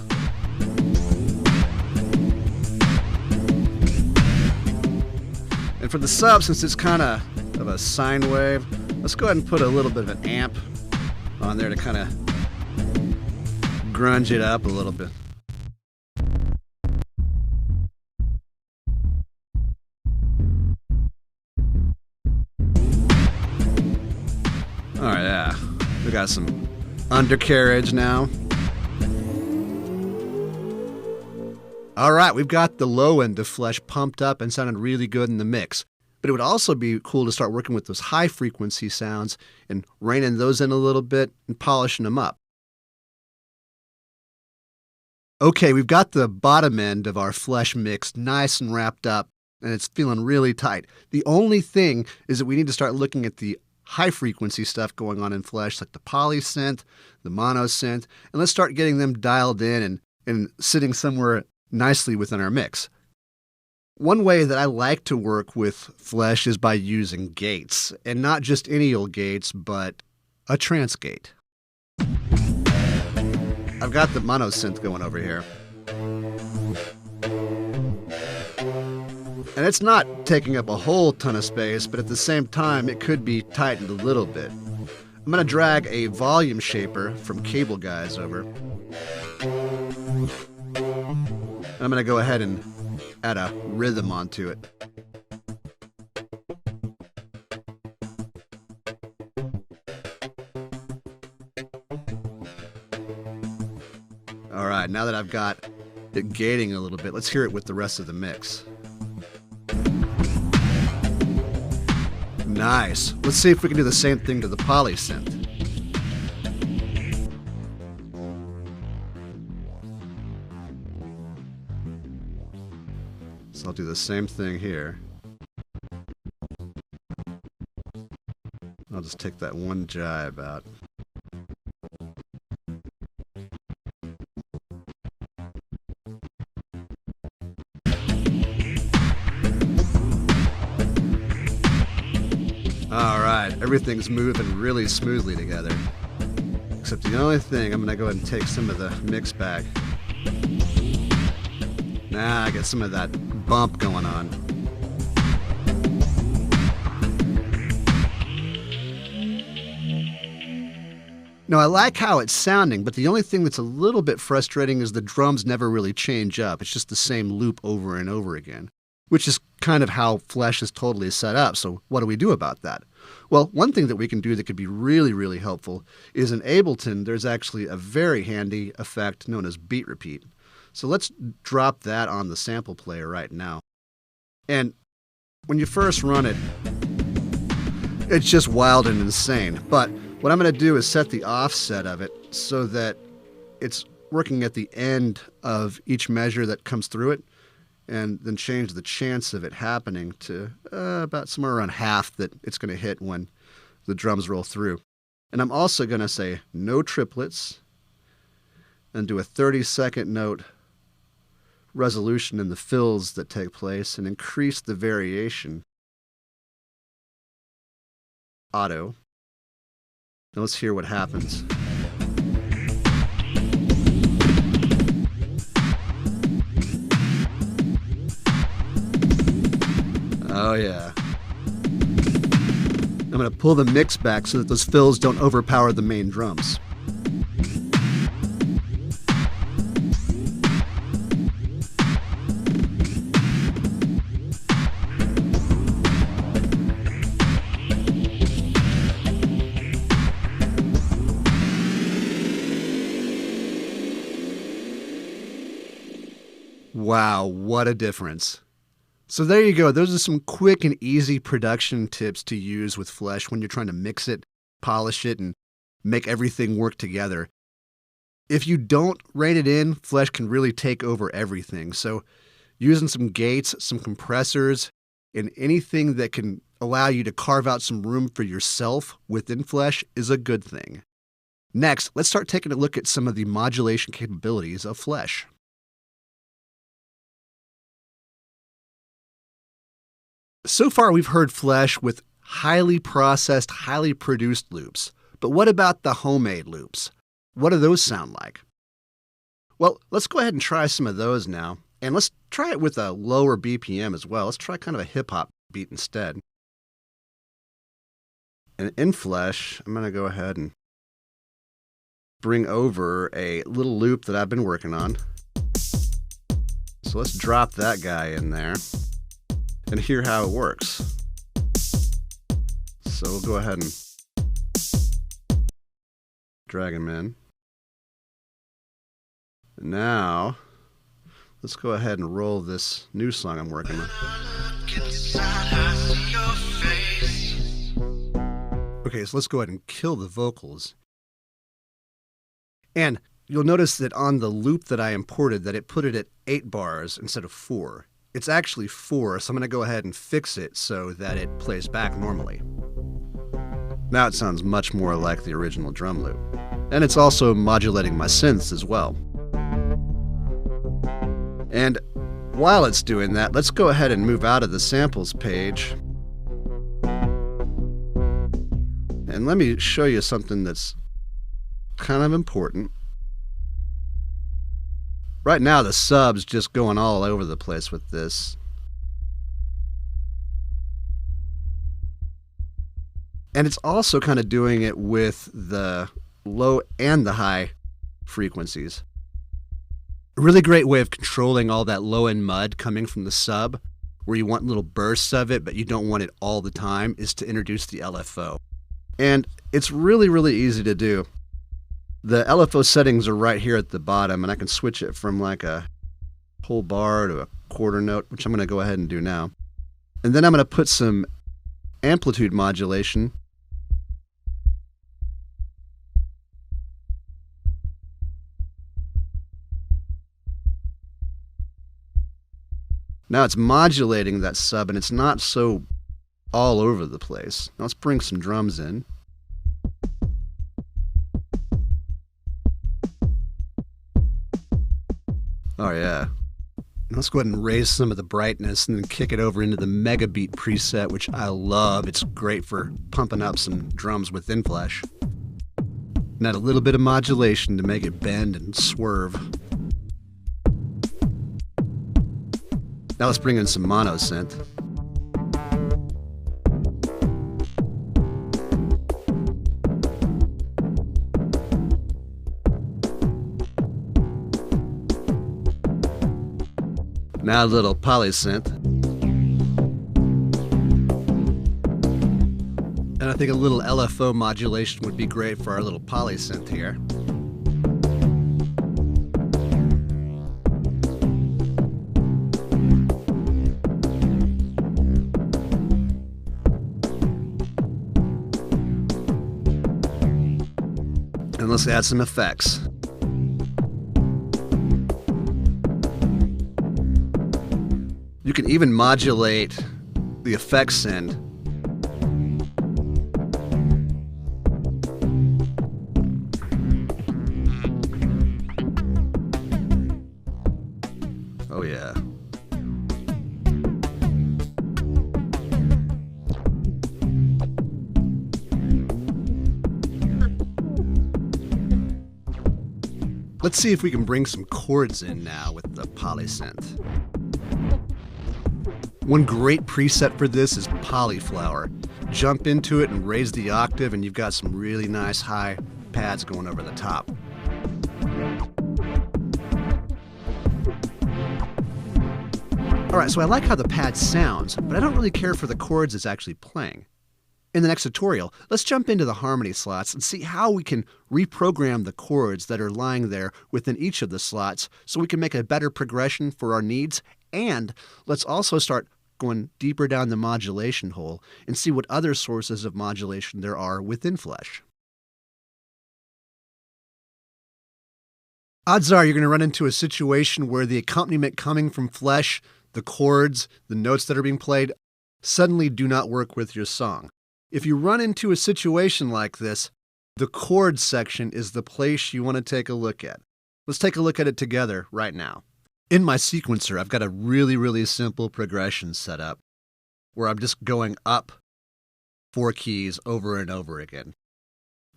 And for the sub, since it's kind of a sine wave, let's go ahead and put a little bit of an amp on there to kind of grunge it up a little bit. Alright, yeah. We got some undercarriage now. Alright, we've got the low end of Flesh pumped up and sounded really good in the mix. But it would also be cool to start working with those high frequency sounds and reining those in a little bit and polishing them up. Okay, we've got the bottom end of our Flesh mix nice and wrapped up, and it's feeling really tight. The only thing is that we need to start looking at the high frequency stuff going on in Flesh, like the poly synth, the mono synth, and let's start getting them dialed in and sitting somewhere nicely within our mix. One way that I like to work with Flesh is by using gates, and not just any old gates, but a trance gate. I've got the mono synth going over here. And it's not taking up a whole ton of space, but at the same time, it could be tightened a little bit. I'm going to drag a volume shaper from Cable Guys over. And I'm going to go ahead and add a rhythm onto it. All right, now that I've got it gating a little bit, let's hear it with the rest of the mix. Nice. Let's see if we can do the same thing to the poly synth. So I'll do the same thing here. I'll just take that one jibe out. Alright, everything's moving really smoothly together. Except the only thing, I'm going to go ahead and take some of the mix back. Now I get some of that bump going on. Now I like how it's sounding, but the only thing that's a little bit frustrating is the drums never really change up. It's just the same loop over and over again, which is kind of how Flesh is totally set up. So what do we do about that? Well, one thing that we can do that could be really, really helpful is in Ableton, there's actually a very handy effect known as beat repeat. So let's drop that on the sample player right now. And when you first run it, it's just wild and insane. But what I'm going to do is set the offset of it so that it's working at the end of each measure that comes through it, and then change the chance of it happening to about somewhere around half that it's going to hit when the drums roll through. And I'm also going to say no triplets and do a 30-second note resolution in the fills that take place and increase the variation. Auto. Now let's hear what happens. Oh yeah. I'm going to pull the mix back so that those fills don't overpower the main drums. Wow, what a difference. So there you go. Those are some quick and easy production tips to use with Flesh when you're trying to mix it, polish it, and make everything work together. If you don't rein it in, Flesh can really take over everything. So using some gates, some compressors, and anything that can allow you to carve out some room for yourself within Flesh is a good thing. Next, let's start taking a look at some of the modulation capabilities of Flesh. So far, we've heard Flesh with highly processed, highly produced loops. But what about the homemade loops? What do those sound like? Well, let's go ahead and try some of those now. And let's try it with a lower BPM as well. Let's try kind of a hip-hop beat instead. And in Flesh, I'm going to go ahead and bring over a little loop that I've been working on. So let's drop that guy in there and hear how it works. So we'll go ahead and drag him in. And now, let's go ahead and roll this new song I'm working on. Okay, so let's go ahead and kill the vocals. And you'll notice that on the loop that I imported, that it put it at 8 bars instead of 4. It's actually 4, so I'm going to go ahead and fix it so that it plays back normally. Now it sounds much more like the original drum loop. And it's also modulating my synths as well. And while it's doing that, let's go ahead and move out of the samples page. And let me show you something that's kind of important. Right now, the sub's just going all over the place with this. And it's also kind of doing it with the low and the high frequencies. A really great way of controlling all that low-end mud coming from the sub, where you want little bursts of it, but you don't want it all the time, is to introduce the LFO. And it's really, really easy to do. The LFO settings are right here at the bottom, and I can switch it from like a whole bar to a quarter note, which I'm going to go ahead and do now. And then I'm going to put some amplitude modulation. Now it's modulating that sub, and it's not so all over the place. Now let's bring some drums in. Oh yeah. Let's go ahead and raise some of the brightness and then kick it over into the Mega Beat preset, which I love. It's great for pumping up some drums within Flesh. And add a little bit of modulation to make it bend and swerve. Now let's bring in some mono synth. Now a little polysynth. And I think a little LFO modulation would be great for our little polysynth here. And let's add some effects. You can even modulate the effects send. Oh yeah. Let's see if we can bring some chords in now with the polysynth. One great preset for this is Polyflower. Jump into it and raise the octave, and you've got some really nice high pads going over the top. Alright, so I like how the pad sounds, but I don't really care for the chords it's actually playing. In the next tutorial, let's jump into the harmony slots and see how we can reprogram the chords that are lying there within each of the slots so we can make a better progression for our needs. And let's also start going deeper down the modulation hole and see what other sources of modulation there are within Flesh. Odds are you're going to run into a situation where the accompaniment coming from Flesh, the chords, the notes that are being played, suddenly do not work with your song. If you run into a situation like this, the chords section is the place you want to take a look at. Let's take a look at it together right now. In my sequencer, I've got a really simple progression set up where I'm just going up 4 keys over and over again.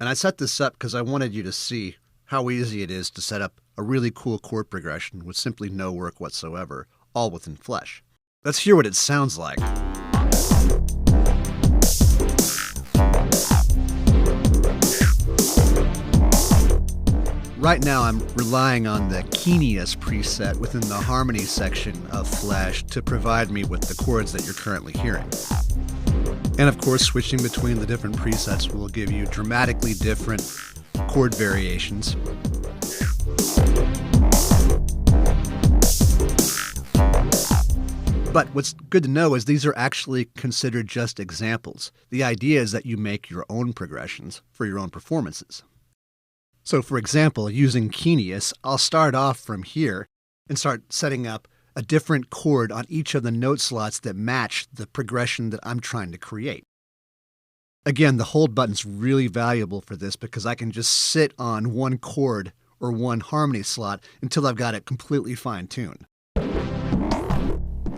And I set this up because I wanted you to see how easy it is to set up a really cool chord progression with simply no work whatsoever, all within Flesh. Let's hear what it sounds like. Right now I'm relying on the Keenius preset within the harmony section of Flesh to provide me with the chords that you're currently hearing. And of course, switching between the different presets will give you dramatically different chord variations. But what's good to know is these are actually considered just examples. The idea is that you make your own progressions for your own performances. So for example, using Keenius, I'll start off from here and start setting up a different chord on each of the note slots that match the progression that I'm trying to create. Again, the hold button's really valuable for this because I can just sit on one chord or one harmony slot until I've got it completely fine-tuned.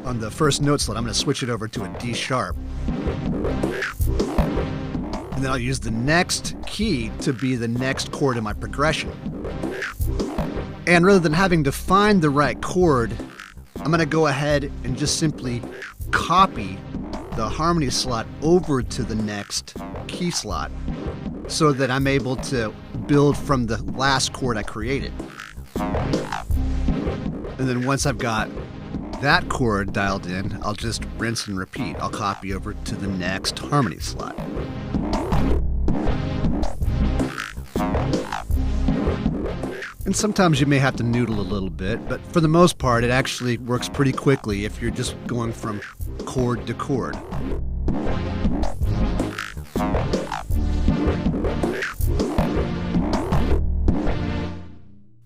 On the first note slot, I'm going to switch it over to a D sharp. And then I'll use the next key to be the next chord in my progression. And rather than having to find the right chord, I'm going to go ahead and just simply copy the harmony slot over to the next key slot so that I'm able to build from the last chord I created. And then once I've got that chord dialed in, I'll just rinse and repeat. I'll copy over to the next harmony slot. And sometimes you may have to noodle a little bit, but for the most part, it actually works pretty quickly if you're just going from chord to chord.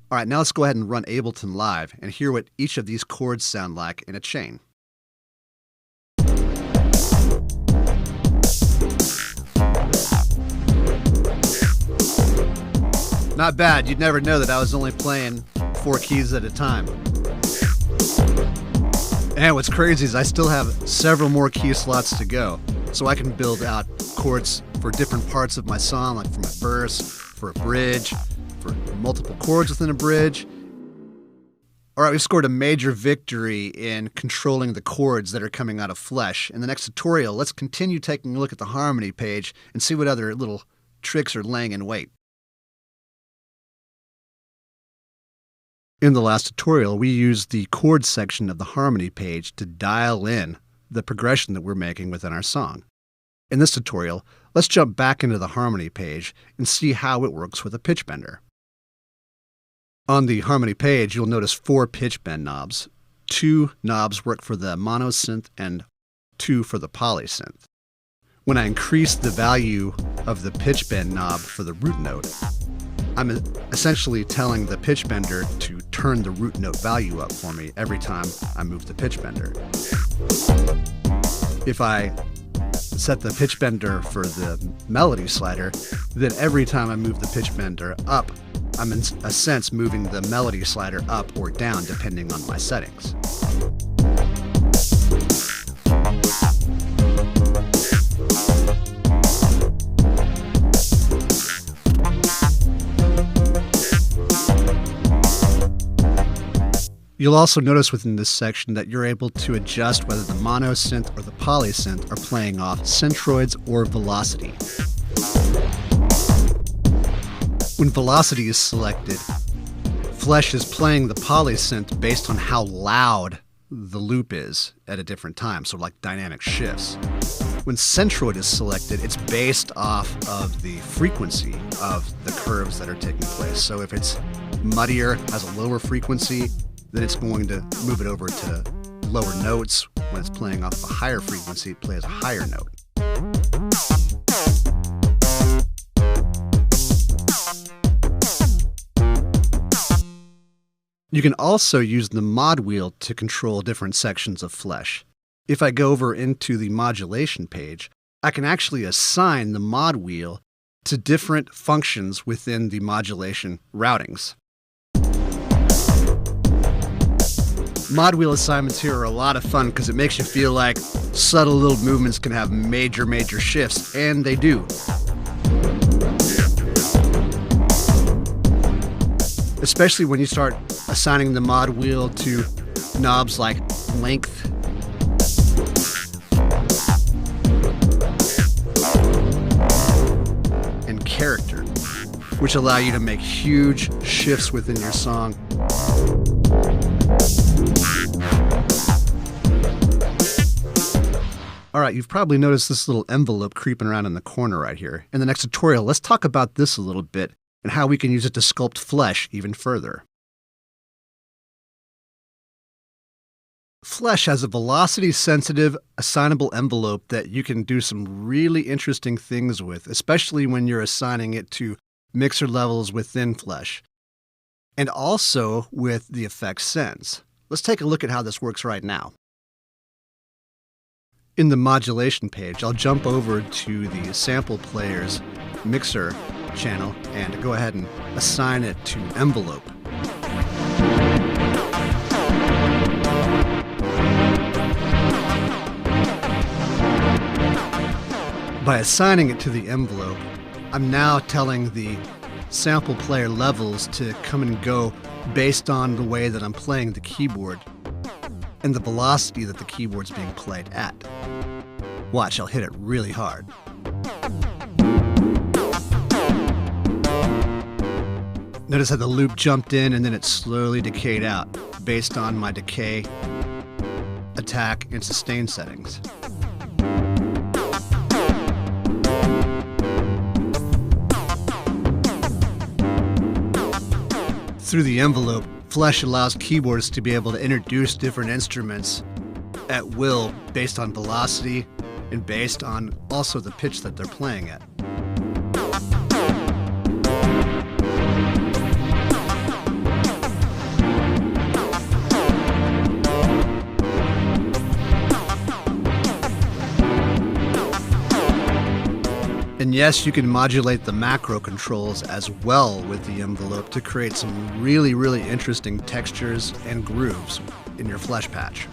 All right, now let's go ahead and run Ableton Live and hear what each of these chords sound like in a chain. Not bad. You'd never know that I was only playing 4 keys at a time. And what's crazy is I still have several more key slots to go, so I can build out chords for different parts of my song, like for my verse, for a bridge, for multiple chords within a bridge. All right, we've scored a major victory in controlling the chords that are coming out of Flesh. In the next tutorial, let's continue taking a look at the harmony page and see what other little tricks are laying in wait. In the last tutorial, we used the chords section of the harmony page to dial in the progression that we're making within our song. In this tutorial, let's jump back into the harmony page and see how it works with a pitch bender. On the harmony page, you'll notice 4 pitch bend knobs. 2 knobs work for the mono synth and 2 for the poly synth. When I increase the value of the pitch bend knob for the root note, I'm essentially telling the pitch bender to turn the root note value up for me every time I move the pitch bender. If I set the pitch bender for the melody slider, then every time I move the pitch bender up, I'm in a sense moving the melody slider up or down depending on my settings. You'll also notice within this section that you're able to adjust whether the mono synth or the poly synth are playing off centroids or velocity. When velocity is selected, Flesh is playing the poly synth based on how loud the loop is at a different time, so like dynamic shifts. When centroid is selected, it's based off of the frequency of the curves that are taking place. So if it's muddier, has a lower frequency, then it's going to move it over to lower notes. When it's playing off a higher frequency, it plays a higher note. You can also use the mod wheel to control different sections of Flesh. If I go over into the modulation page, I can actually assign the mod wheel to different functions within the modulation routings. Mod wheel assignments here are a lot of fun because it makes you feel like subtle little movements can have major shifts, and they do. Especially when you start assigning the mod wheel to knobs like length, and character, which allow you to make huge shifts within your song. All right, you've probably noticed this little envelope creeping around in the corner right here. In the next tutorial, let's talk about this a little bit and how we can use it to sculpt Flesh even further. Flesh has a velocity-sensitive, assignable envelope that you can do some really interesting things with, especially when you're assigning it to mixer levels within Flesh, and also with the effect sends. Let's take a look at how this works right now. In the modulation page, I'll jump over to the sample player's mixer channel and go ahead and assign it to envelope. By assigning it to the envelope, I'm now telling the sample player levels to come and go based on the way that I'm playing the keyboard and the velocity that the keyboard's being played at. Watch, I'll hit it really hard. Notice how the loop jumped in and then it slowly decayed out based on my decay, attack, and sustain settings. Through the envelope, Flesh allows keyboards to be able to introduce different instruments at will based on velocity and based on also the pitch that they're playing at. And yes, you can modulate the macro controls as well with the envelope to create some really interesting textures and grooves in your Flesh patch.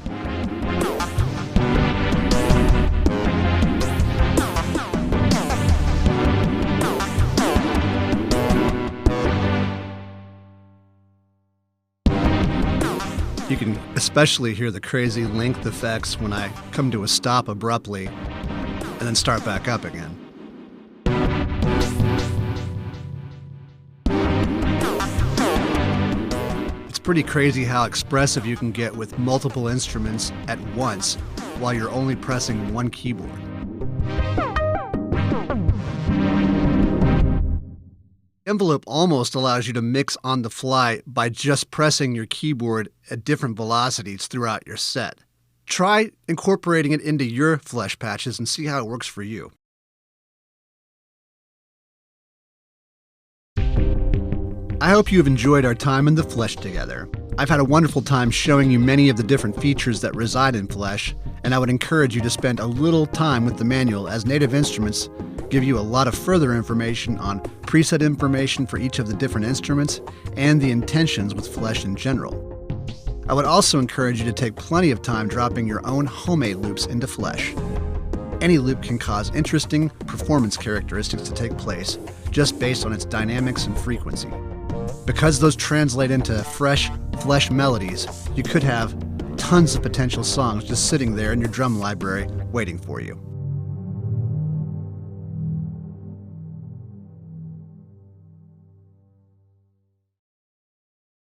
You can especially hear the crazy length effects when I come to a stop abruptly and then start back up again. Pretty crazy how expressive you can get with multiple instruments at once while you're only pressing one keyboard. Envelope almost allows you to mix on the fly by just pressing your keyboard at different velocities throughout your set. Try incorporating it into your Flesh patches and see how it works for you. I hope you have enjoyed our time in the Flesh together. I've had a wonderful time showing you many of the different features that reside in Flesh, and I would encourage you to spend a little time with the manual, as Native Instruments give you a lot of further information on preset information for each of the different instruments and the intentions with Flesh in general. I would also encourage you to take plenty of time dropping your own homemade loops into Flesh. Any loop can cause interesting performance characteristics to take place just based on its dynamics and frequency. Because those translate into fresh, flesh melodies, you could have tons of potential songs just sitting there in your drum library waiting for you.